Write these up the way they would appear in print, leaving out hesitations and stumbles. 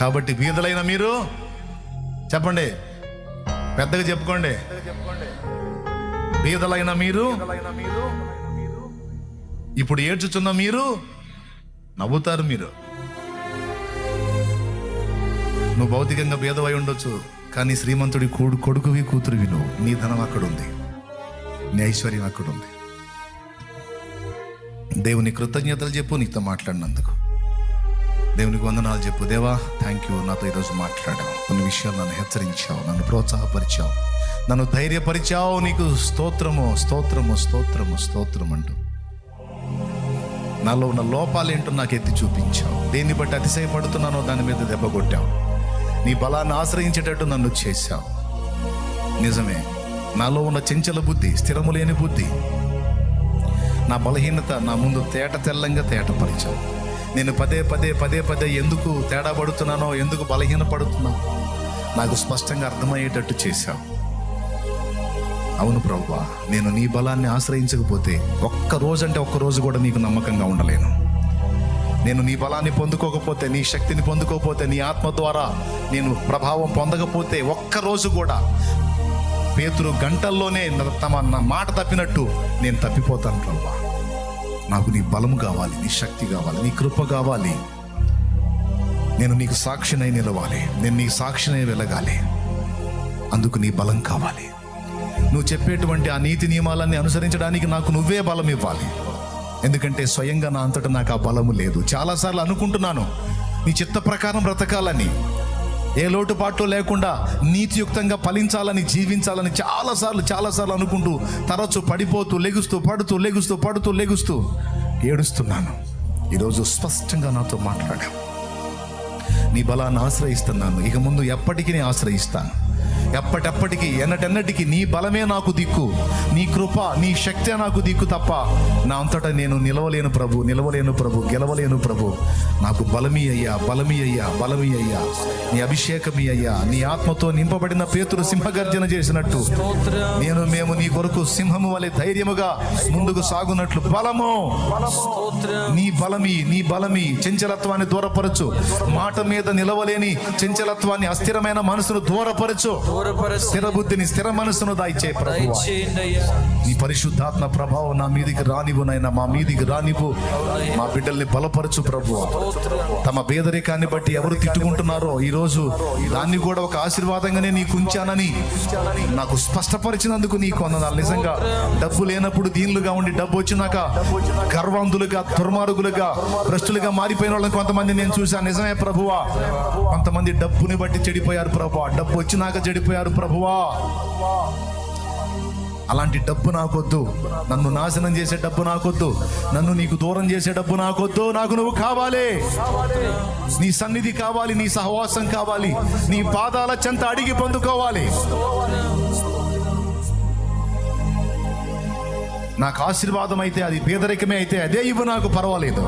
కాబట్టి బీదలైన మీరు చెప్పండి, పెద్దగా చెప్పుకోండి, బీదలైన మీరు ఇప్పుడు ఏడ్చుచున్న మీరు నవ్వుతారు. మీరు నువ్వు భౌతికంగా బీదవై ఉండొచ్చు, కానీ శ్రీమంతుడి కొడుకువి కూతురువి నువ్వు. నీ ధనం అక్కడ ఉంది, నీ ఐశ్వర్యం అక్కడ ఉంది. దేవుని కృతజ్ఞతలు చెప్పు, నీతో మాట్లాడినందుకు దేవునికి వందనాలు చెప్పు. దేవా థ్యాంక్ యూ, నాతో ఈరోజు మాట్లాడావు, కొన్ని విషయాలు నన్ను హెచ్చరించావు, నన్ను ప్రోత్సాహపరిచావు, నన్ను ధైర్యపరిచావు. నీకు స్తోత్రము స్తోత్రము స్తోత్రము స్తోత్రం అంటూ నాలో ఉన్న లోపాలేంటో నాకు ఎత్తి చూపించావు. దేన్ని బట్టి అతిశయపడుతున్నానో దాని మీద దెబ్బ కొట్టావు. నీ బలాన్ని ఆశ్రయించేటట్టు నన్ను చేశావు. నిజమే, నాలో ఉన్న చెంచల బుద్ధి, స్థిరము లేని బుద్ధి, నా బలహీనత నా ముందు తెల్లంగా తేటపరిచావు. నేను పదే పదే పదే పదే ఎందుకు తేడా పడుతున్నానో, ఎందుకు బలహీన పడుతున్నానో నాకు స్పష్టంగా అర్థమయ్యేటట్టు చేశావు. అవును ప్రభువా, నేను నీ బలాన్ని ఆశ్రయించకపోతే ఒక్క రోజు కూడా నీకు నమ్మకంగా ఉండలేను. నేను నీ బలాన్ని పొందుకోకపోతే, నీ శక్తిని పొందుకోకపోతే, నీ ఆత్మ ద్వారా నేను ప్రభావం పొందకపోతే ఒక్క రోజు కూడా పేతురు గంటల్లోనే నా మాట తప్పినట్టు నేను తప్పిపోతాను. ప్రభువా, నాకు నీ బలము కావాలి, నీ శక్తి కావాలి, నీ కృప కావాలి. నేను నీకు సాక్షినై నిలవాలి, నేను నీ సాక్షినై వెలగాలి. అందుకు నీ బలం కావాలి. నువ్వు చెప్పేటువంటి ఆ నీతి నియమాలన్నీ అనుసరించడానికి నాకు నువ్వే బలం ఇవ్వాలి. ఎందుకంటే స్వయంగా నా అంతటా నాకు ఆ బలము లేదు. చాలాసార్లు అనుకుంటున్నాను నీ చిత్త ప్రకారం బ్రతకాలని, ఏ లోటుపాట్లు లేకుండా నీతియుక్తంగా ఫలించాలని, జీవించాలని చాలాసార్లు అనుకుంటూ తరచు పడిపోతూ లెగుస్తూ ఏడుస్తున్నాను. ఈరోజు స్పష్టంగా నాతో మాట్లాడావు. నీ బలాన్ని ఆశ్రయిస్తున్నాను. ఇక ముందు ఎప్పటికీ ఆశ్రయిస్తాను. ఎప్పటెప్పటికీ ఎన్నటెన్నటికీ నీ బలమే నాకు దిక్కు, నీ కృప, నీ శక్తే నాకు దిక్కు తప్ప నా అంతటా నేను నిలవలేను ప్రభు, గెలవలేను ప్రభు. నాకు బలమీ అయ్యా, నీ అభిషేకమీ అయ్యా. నీ ఆత్మతో నింపబడిన పేతురు సింహగర్జన చేసినట్టు మేము నీ కొరకు సింహము వలె ధైర్యముగా ముందుకు సాగునట్లు బలము, నీ బలమి చంచలత్వాన్ని దూరపరచు. మాట మీద నిలవలేని చంచలత్వాన్ని, అస్థిరమైన మనసును దూరపరచు. స్థిర బుద్ధిని, స్థిర మనసును దయచే ప్రభువా. నీ పరిశుద్ధాత్మ ప్రభావం నా మీదికి రానివ్వు నైనా, మా మీదికి రానివ్వు. మా బిడ్డల్ని బలపరచు ప్రభువా. తమ పేదరికాన్ని బట్టి ఎవరు తిట్టుకుంటున్నారో ఈరోజు దాన్ని కూడా ఒక ఆశీర్వాదంగానే నీకు ఉంచానని నాకు స్పష్టపరిచినందుకు నీకు వందనాలు. నిజంగా డబ్బు లేనప్పుడు దీనులుగా ఉండి, డబ్బు వచ్చినాక గర్వంతులుగా, దుర్మార్గులుగా, భ్రష్టులుగా మారిపోయిన వాళ్ళని కొంతమంది నేను చూశాను. నిజమే ప్రభువా, కొంతమంది డబ్బుని బట్టి చెడిపోయారు ప్రభువా, డబ్బు వచ్చినాక చెడిపోయారు ప్రభువా. అలాంటి డబ్బు నాకొద్దు, నన్ను నాశనం చేసే డబ్బు నాకొద్దు, నన్ను నీకు దూరం చేసే డబ్బు నాకొద్దు. నాకు నువ్వు కావాలి, నీ సన్నిధి కావాలి, నీ సహవాసం కావాలి, నీ పాదాల చెంత అడిగి పొందుకోవాలి. నాకు ఆశీర్వాదం అయితే, అది పేదరికమే అయితే అదే ఇవ్వు, నాకు పర్వాలేదు.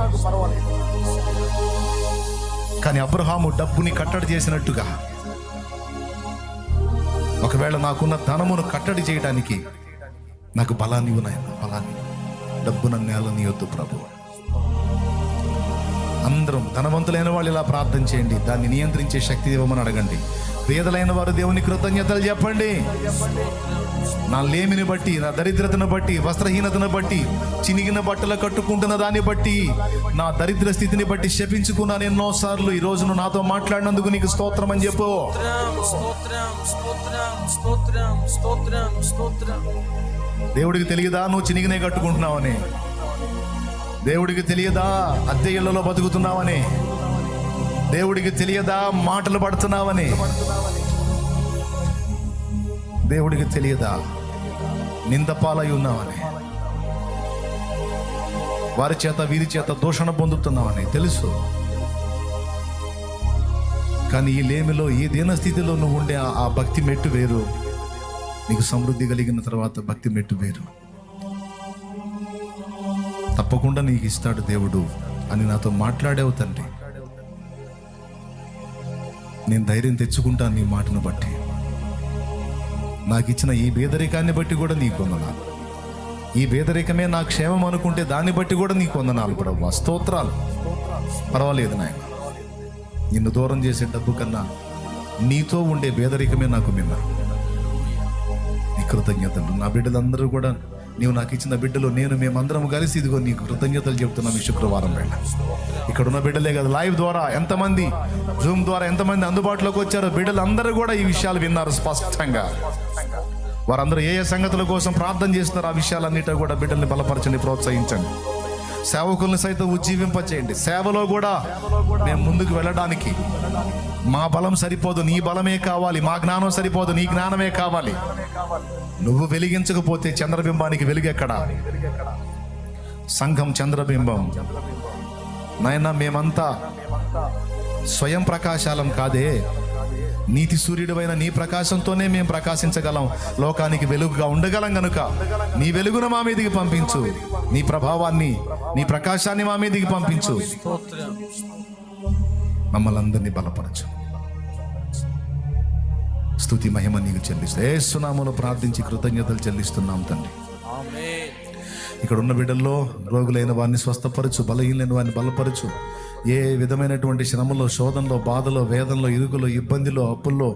కానీ అబ్రహాము డబ్బుని కట్టడి చేసినట్టుగా ఒకవేళ నాకున్న ధనమును కట్టడి చేయడానికి నాకు బలాన్ని ఉన్నాయన్న, బలాన్ని, డబ్బు నన్ను నేలనీయొద్దు ప్రభు. అందరం ధనవంతులైన వాళ్ళు ఇలా ప్రార్థన చేయండి, దాన్ని నియంత్రించే శక్తి ఇవ్వమని అడగండి. పేదలైన వారు దేవుని కృతజ్ఞతలు చెప్పండి. నా లేమిని బట్టి, నా దరిద్రతను బట్టి, వస్త్రహీనతను బట్టి, చినిగిన బట్టలు కట్టుకుంటున్న దాన్ని బట్టి, నా దరిద్ర స్థితిని బట్టి శపించుకున్నాను ఎన్నోసార్లు. ఈ రోజు నువ్వు నాతో మాట్లాడినందుకు నీకు స్తోత్రం అని చెప్పు. దేవుడికి తెలియదా నువ్వు చినిగినే కట్టుకుంటున్నావని? దేవుడికి తెలియదా అద్దె ఇళ్లలో బతుకుతున్నావని? దేవుడికి తెలియదా మాటలు పడుతున్నావని? దేవుడికి తెలియదా నిందపాలై ఉన్నావని? వారి చేత వీరి చేత దూషణ పొందుతున్నావని తెలుసు. కానీ ఈ లేమిలో, ఈ దీన స్థితిలో నువ్వు ఉండే ఆ భక్తి మెట్టు వేరు. నీకు సమృద్ధి కలిగిన తర్వాత భక్తి మెట్టు వేరు. తప్పకుండా నీకు ఇస్తాడు దేవుడు అని నాతో మాట్లాడావు తండ్రి. నేను ధైర్యం తెచ్చుకుంటాను నీ మాటను బట్టి. నాకు ఇచ్చిన ఈ పేదరికాన్ని బట్టి కూడా నీకు వందనాలు. ఈ పేదరికమే నా క్షేమం అనుకుంటే దాన్ని బట్టి కూడా నీకు వందనాలు ప్రభువా. స్తోత్రాలు. పర్వాలేదు నాయన, నిన్ను దూరం చేసే డబ్బు కన్నా నీతో ఉండే పేదరికమే నాకు మిన్న. నీ కృతజ్ఞతలు. నా బిడ్డలందరూ కూడా నీవు నాకు ఇచ్చిన బిడ్డలు మేమందరం కలిసి ఇదిగో నీకు కృతజ్ఞతలు చెప్తున్నాం. ఈ శుక్రవారం వేళ ఇక్కడ ఉన్న బిడ్డలే కదా, లైవ్ ద్వారా ఎంతమంది, జూమ్ ద్వారా ఎంతమంది అందుబాటులోకి వచ్చారో బిడ్డలందరూ కూడా ఈ విషయాలు విన్నారు స్పష్టంగా. వారందరూ ఏ సంగతుల కోసం ప్రార్థన చేస్తున్నారు ఆ విషయాలన్నిటో కూడా బిడ్డల్ని బలపరచండి, ప్రోత్సహించండి. సేవకుల్ని సైతం ఉజ్జీవింపచేయండి. సేవలో కూడా మేము ముందుకు వెళ్ళడానికి మా బలం సరిపోదు, నీ బలమే కావాలి. మా జ్ఞానం సరిపోదు, నీ జ్ఞానమే కావాలి. నువ్వు వెలిగించకపోతే చంద్రబింబానికి వెలుగెక్కడా? సంఘం చంద్రబింబం నాయన. మేమంతా స్వయం ప్రకాశాలం కాదే, నీతి సూర్యుడివైన నీ ప్రకాశంతోనే మేము ప్రకాశించగలం, లోకానికి వెలుగుగా ఉండగలం. గనుక నీ వెలుగును మా మీదికి పంపించు, నీ ప్రభావాన్ని, నీ ప్రకాశాన్ని మా మీదికి పంపించు. మమ్మల్ని అందరినీ బలపరచు. స్తుతి మహిమ నీకు చెల్లిస్తూ యేసు నామములో ప్రార్థించి కృతజ్ఞతలు చెల్లిస్తున్నాం తండ్రి. ఇక్కడ ఉన్న బిడ్డల్లో రోగులైన వారిని స్వస్థపరచు, బలహీనైన వారిని బలపరచు. ఏ విధమైనటువంటి శ్రమలో, శోధనలో, బాధలో, వేదనలో, ఇరుకులో, ఇబ్బందిలో, అప్పుల్లో,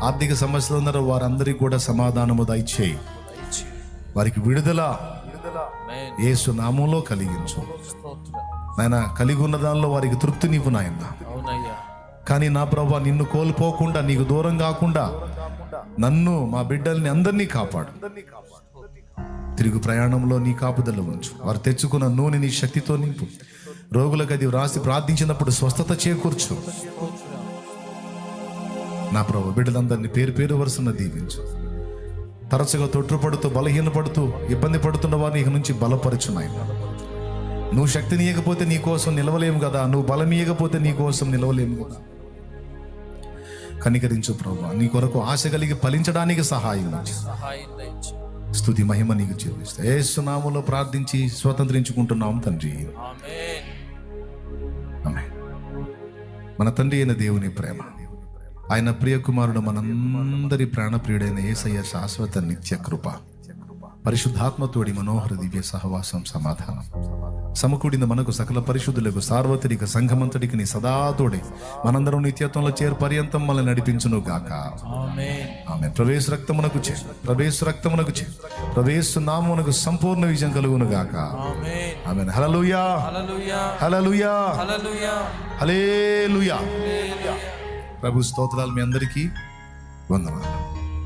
ఆర్థిక సమస్యలు ఉన్నారో వారందరికీ కూడా సమాధానము దయచేయి. వారికి విడుదల యేసు నామములో కలిగించు నాయన. కలిగి ఉన్న దానిలో వారికి తృప్తి నీవు నాయన. కానీ నా ప్రభువా, నిన్ను కోల్పోకుండా, నీకు దూరం కాకుండా నన్ను, మా బిడ్డల్ని అందరినీ కాపాడు. తిరుగు ప్రయాణంలో నీ కాపుదల ఉంచు. వారు తెచ్చుకున్న నూనె నీ శక్తితో నింపు. రోగులకు అది వ్రాసి ప్రార్థించినప్పుడు స్వస్థత చేకూర్చు. నా ప్రభు బిడ్డలందరినీ పేరు పేరు వరుసన దీవించు. తరచుగా తొట్టుపడుతూ, బలహీనపడుతూ, ఇబ్బంది పడుతున్న వారిని ఇక నుంచి బలపరచు నాయన. నువ్వు శక్తిని ఇవ్వకపోతే నీ కోసం నిలవలేము కదా, నువ్వు బలం ఇవ్వకపోతే నీ కోసం నిలవలేము కదా. కనికరించు ప్రభు. నీ కొరకు ఆశ కలిగి ఫలించడానికి సహాయం. స్తుతి మహిమ నీకు చెల్లిస్తా యేసు నామములో ప్రార్థించి స్వతంత్రించుకుంటున్నాం తండ్రి. ఆమేన్. మన తండ్రి అయిన దేవుని ప్రేమ, ఆయన ప్రియ కుమారుడు, మనందరి ప్రాణప్రియుడైన యేసయ్య శాశ్వత నిత్య కృప, పరిశుద్ధాత్మతోడి మనోహర దివ్య సహవాసం, సమాధానం సమకూడిన మనకు సకల పరిశుద్ధులకు సార్వత్రిక సంఘమంతటికి నీ సదాతోడి మనందరం నిత్యత్వంలో చేరు పర్యంతం మనల్ని నడిపించును గాక. ఆమేన్. ప్రవేశ రక్తమునకు చే, ప్రవేశ రక్తమునకు చే, ప్రవేశ నామమునకు సంపూర్ణ విజయం కలుగును గాక. ఆమేన్. హల్లెలూయా, హల్లెలూయా, హల్లెలూయా. ప్రభు స్తోత్రాలు. మీ అందరికీ వందనాలు.